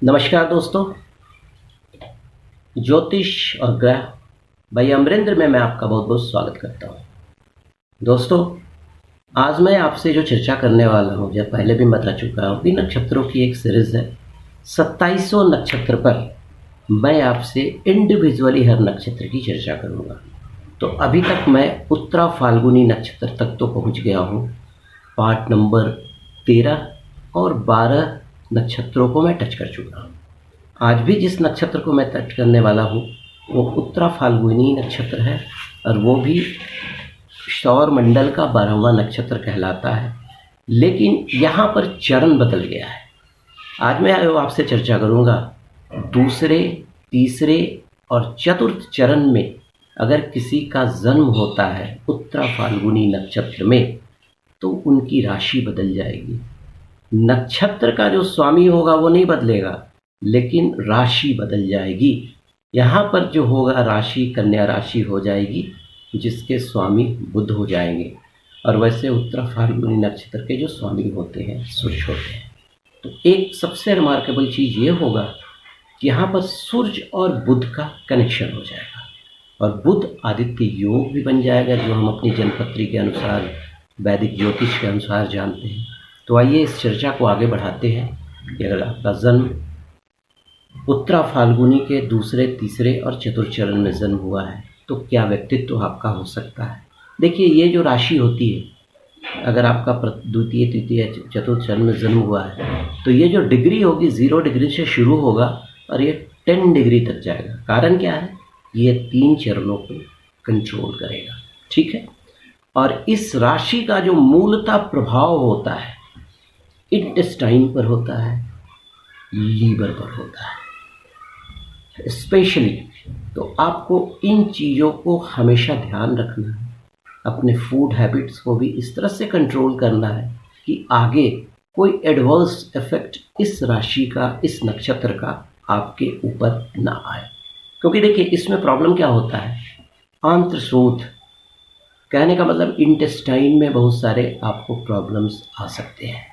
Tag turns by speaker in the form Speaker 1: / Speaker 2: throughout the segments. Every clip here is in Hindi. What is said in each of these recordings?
Speaker 1: नमस्कार दोस्तों, ज्योतिष और ग्रह भाई अमरेंद्र में मैं आपका बहुत बहुत स्वागत करता हूँ। दोस्तों, आज मैं आपसे जो चर्चा करने वाला हूँ, जब पहले भी बता चुका हूँ कि नक्षत्रों की एक सीरीज है। 2700 नक्षत्र पर मैं आपसे इंडिविजुअली हर नक्षत्र की चर्चा करूँगा। तो अभी तक मैं उत्तरा फाल्गुनी नक्षत्र तक तो पहुँच गया हूँ। पार्ट नंबर 13 और 12 नक्षत्रों को मैं टच कर चुका हूँ। आज भी जिस नक्षत्र को मैं टच करने वाला हूँ वो उत्तरा फाल्गुनी नक्षत्र है और वो भी सौर मंडल का 12वां नक्षत्र कहलाता है, लेकिन यहाँ पर चरण बदल गया है। आज मैं आपसे चर्चा करूँगा दूसरे, तीसरे और चतुर्थ चरण में अगर किसी का जन्म होता है उत्तरा फाल्गुनी नक्षत्र में तो उनकी राशि बदल जाएगी। नक्षत्र का जो स्वामी होगा वो नहीं बदलेगा, लेकिन राशि बदल जाएगी। यहाँ पर जो होगा राशि कन्या राशि हो जाएगी, जिसके स्वामी बुध हो जाएंगे। और वैसे उत्तरा फाल्गुनी नक्षत्र के जो स्वामी होते हैं सूर्य होते हैं। तो एक सबसे रिमार्केबल चीज़ ये होगा कि यहाँ पर सूर्य और बुध का कनेक्शन हो जाएगा और बुध आदित्य योग भी बन जाएगा, जो हम अपनी जन्मपत्री के अनुसार वैदिक ज्योतिष के अनुसार जानते हैं। तो आइए इस चर्चा को आगे बढ़ाते हैं कि अगर आपका जन्म उत्तरा फाल्गुनी के दूसरे, तीसरे और चतुर्थ चरण में जन्म हुआ है तो क्या व्यक्तित्व आपका हो सकता है। देखिए, ये जो राशि होती है, अगर आपका द्वितीय, तृतीय, चतुर्थ चरण में जन्म हुआ है तो ये जो डिग्री होगी 0 डिग्री से शुरू होगा और ये 10 डिग्री तक जाएगा। कारण क्या है? ये 3 चरणों को कंट्रोल करेगा। ठीक है। और इस राशि का जो मूलतः प्रभाव होता है इंटेस्टाइन पर होता है, लीवर पर होता है स्पेशली। तो आपको इन चीज़ों को हमेशा ध्यान रखना है। अपने फूड हैबिट्स को भी इस तरह से कंट्रोल करना है कि आगे कोई एडवर्स इफेक्ट इस राशि का, इस नक्षत्र का आपके ऊपर ना आए। क्योंकि देखिए, इसमें प्रॉब्लम क्या होता है, आंत्रशोथ, कहने का मतलब इंटेस्टाइन में बहुत सारे आपको प्रॉब्लम्स आ सकते हैं।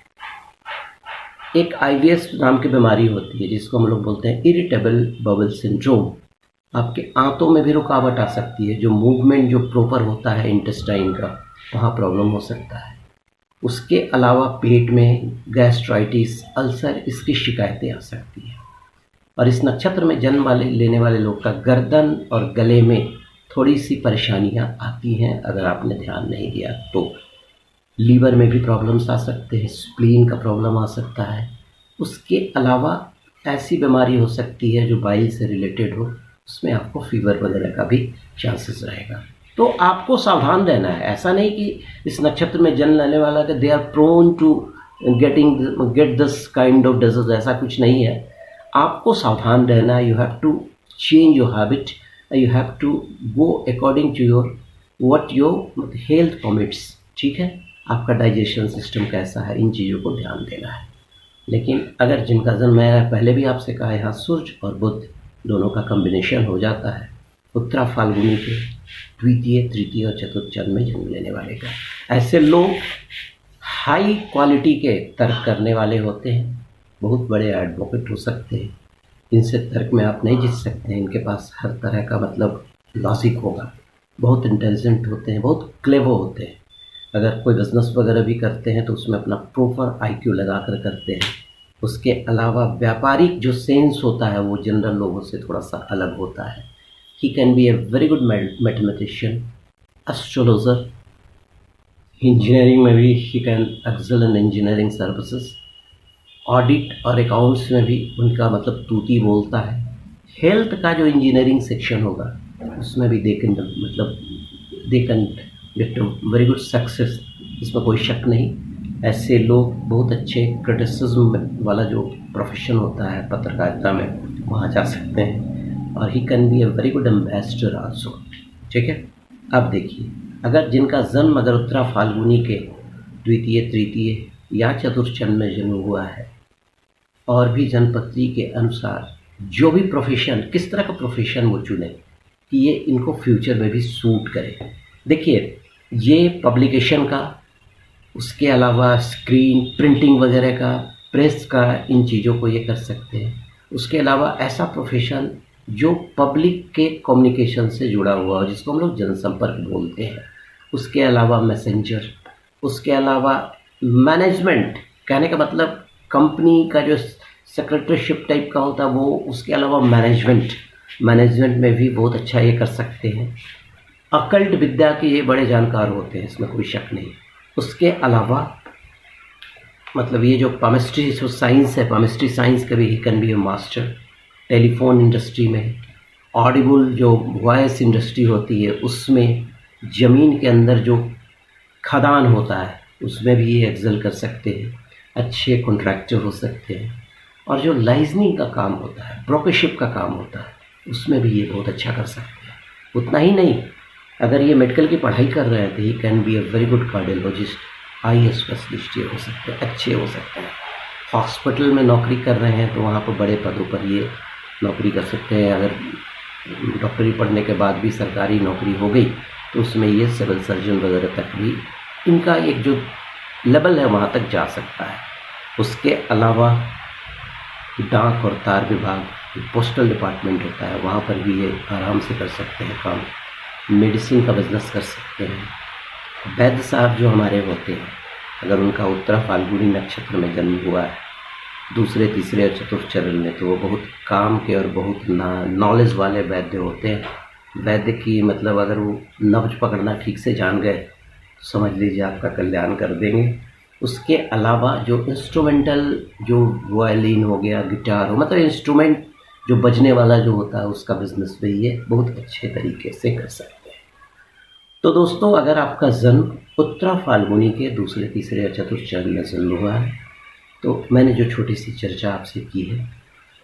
Speaker 1: एक IBS नाम की बीमारी होती है जिसको हम लोग बोलते हैं इरिटेबल बाउल सिंड्रोम। आपके आंतों में भी रुकावट आ सकती है, जो मूवमेंट जो प्रॉपर होता है इंटेस्टाइन का, वहाँ प्रॉब्लम हो सकता है। उसके अलावा पेट में गैस्ट्राइटिस, अल्सर, इसकी शिकायतें आ सकती हैं। और इस नक्षत्र में जन्म लेने वाले लोग का गर्दन और गले में थोड़ी सी परेशानियाँ आती हैं अगर आपने ध्यान नहीं दिया तो। लीवर में भी प्रॉब्लम्स आ सकते हैं, स्प्लीन का प्रॉब्लम आ सकता है। उसके अलावा ऐसी बीमारी हो सकती है जो बाइल से रिलेटेड हो, उसमें आपको फीवर वगैरह का भी चांसेस रहेगा। तो आपको सावधान रहना है। ऐसा नहीं कि इस नक्षत्र में जन्म लेने वाला कि they are prone to get this kind of disease, ऐसा कुछ नहीं है। आपको सावधान रहना है। You have to change your habit, you have to go according to your what your health permits. ठीक है। आपका डाइजेशन सिस्टम कैसा है, इन चीज़ों को ध्यान देना है। लेकिन अगर जिनका जन्म, मैं पहले भी आपसे कहा, यहाँ सूर्य और बुध दोनों का कम्बिनेशन हो जाता है उत्तरा फाल्गुनी के द्वितीय, तृतीय और चतुर्थ चरण में जन्म लेने वाले का, ऐसे लोग हाई क्वालिटी के तर्क करने वाले होते हैं, बहुत बड़े एडवोकेट हो सकते हैं। इनसे तर्क में आप नहीं जीत सकते हैं। इनके पास हर तरह का मतलब लॉजिक होगा। बहुत इंटेलिजेंट होते हैं, बहुत क्लेवर होते हैं। अगर कोई बिजनेस वगैरह भी करते हैं तो उसमें अपना प्रॉपर IQ लगा कर करते हैं। उसके अलावा व्यापारिक जो सेंस होता है वो जनरल लोगों से थोड़ा सा अलग होता है। He can be a very good mathematician, astrologer, engineering में भी he can excel in engineering services, audit और अकाउंट्स में भी उनका मतलब तूती बोलता है। हेल्थ का जो इंजीनियरिंग सेक्शन होगा उसमें भी they can get very good success, इसमें कोई शक नहीं। ऐसे लोग बहुत अच्छे क्रिटिसिज्म वाला जो प्रोफेशन होता है पत्रकारिता में, वहाँ जा सकते हैं। और ही can be a very good ambassador also. ठीक है। अब देखिए, अगर जिनका जन्म अगर उत्तरा फाल्गुनी के द्वितीय, तृतीय या चतुर्थ चरण में जन्म हुआ है और भी जन्मपत्री के अनुसार जो भी प्रोफेशन, किस तरह का प्रोफेशन वो चुने कि ये इनको फ्यूचर में भी सूट करे। देखिए, ये पब्लिकेशन का, उसके अलावा स्क्रीन प्रिंटिंग वगैरह का, प्रेस का, इन चीज़ों को ये कर सकते हैं। उसके अलावा ऐसा प्रोफेशन जो पब्लिक के कम्युनिकेशन से जुड़ा हुआ हो, जिसको हम लोग जनसंपर्क बोलते हैं। उसके अलावा मैसेंजर, उसके अलावा मैनेजमेंट, कहने का मतलब कंपनी का जो सेक्रेटरीशिप टाइप का होता है वो, उसके अलावा मैनेजमेंट में भी बहुत अच्छा ये कर सकते हैं। अकल्ट विद्या के ये बड़े जानकार होते हैं, इसमें कोई शक नहीं। उसके अलावा मतलब ये जो केमिस्ट्री जो साइंस है, केमिस्ट्री साइंस का भी he can be A master. Telephone industry में, ऑडिबल जो वॉइस इंडस्ट्री होती है उसमें, ज़मीन के अंदर जो खदान होता है उसमें भी ये एक्सेल कर सकते हैं, अच्छे कॉन्ट्रैक्टर हो सकते हैं। और जो लाइजनिंग का काम होता है, ब्रोकरशिप का काम होता है, उसमें भी ये बहुत अच्छा कर सकते हैं। उतना ही नहीं, अगर ये मेडिकल की पढ़ाई कर रहे हैं तो ही can be a very good cardiologist, IAS specialist ये हो सकते हैं, अच्छे हो सकते हैं। हॉस्पिटल में नौकरी कर रहे हैं तो वहाँ पर बड़े पदों पर ये नौकरी कर सकते हैं। अगर डॉक्टरी पढ़ने के बाद भी सरकारी नौकरी हो गई तो उसमें ये सिविल सर्जन वगैरह तक भी इनका एक जो लेवल है वहाँ तक जा सकता है। उसके अलावा डाक और तार विभाग, पोस्टल डिपार्टमेंट होता है, वहाँ पर भी ये आराम से कर सकते हैं काम। मेडिसिन का बिजनेस कर सकते हैं। वैद्य साहब जो हमारे होते हैं, अगर उनका उत्तरा फाल्गुनी नक्षत्र में जन्म हुआ है, दूसरे तीसरे और चतुर्थ चरण में, तो वो बहुत काम के और बहुत नॉलेज वाले वैद्य होते हैं। वैद्य की मतलब अगर वो नब्ज पकड़ना ठीक से जान गए तो समझ लीजिए आपका कल्याण कर देंगे। उसके अलावा जो इंस्ट्रूमेंटल, जो वायलिन हो गया, गिटार हो, मतलब इंस्ट्रूमेंट जो बजने वाला जो होता है उसका बिजनेस भी ये बहुत अच्छे तरीके से कर सकते हैं। तो दोस्तों, अगर आपका जन्म उत्तरा फाल्गुनी के दूसरे तीसरे या चतुर्थ चरण में जन्म हुआ है तो मैंने जो छोटी सी चर्चा आपसे की है,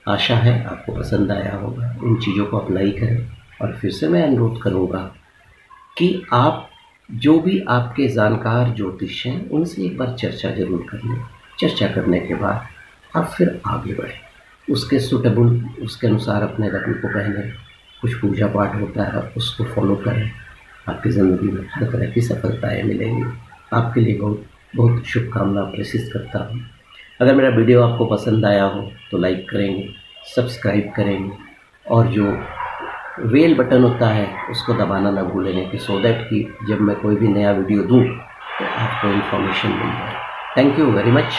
Speaker 1: आशा है आपको पसंद आया होगा। इन चीज़ों को अप्लाई करें। और फिर से मैं अनुरोध करूँगा कि आप जो भी आपके जानकार ज्योतिष हैं उनसे एक बार चर्चा जरूर कर लें। चर्चा करने के बाद आप फिर आगे बढ़ें, उसके सूटेबल, उसके अनुसार अपने रत्न को पहनें। कुछ पूजा पाठ होता है उसको फॉलो करें, आपकी ज़िंदगी में हर तरह की सफलताएँ मिलेंगी। आपके लिए बहुत बहुत शुभकामना प्रेषित करता हूँ। अगर मेरा वीडियो आपको पसंद आया हो तो लाइक करेंगे, सब्सक्राइब करेंगे और जो बेल बटन होता है उसको दबाना ना भूलेंगे कि सो दैट कि जब मैं कोई भी नया वीडियो दूँ तो आपको इन्फॉर्मेशन मिल जाए। Thank you very much.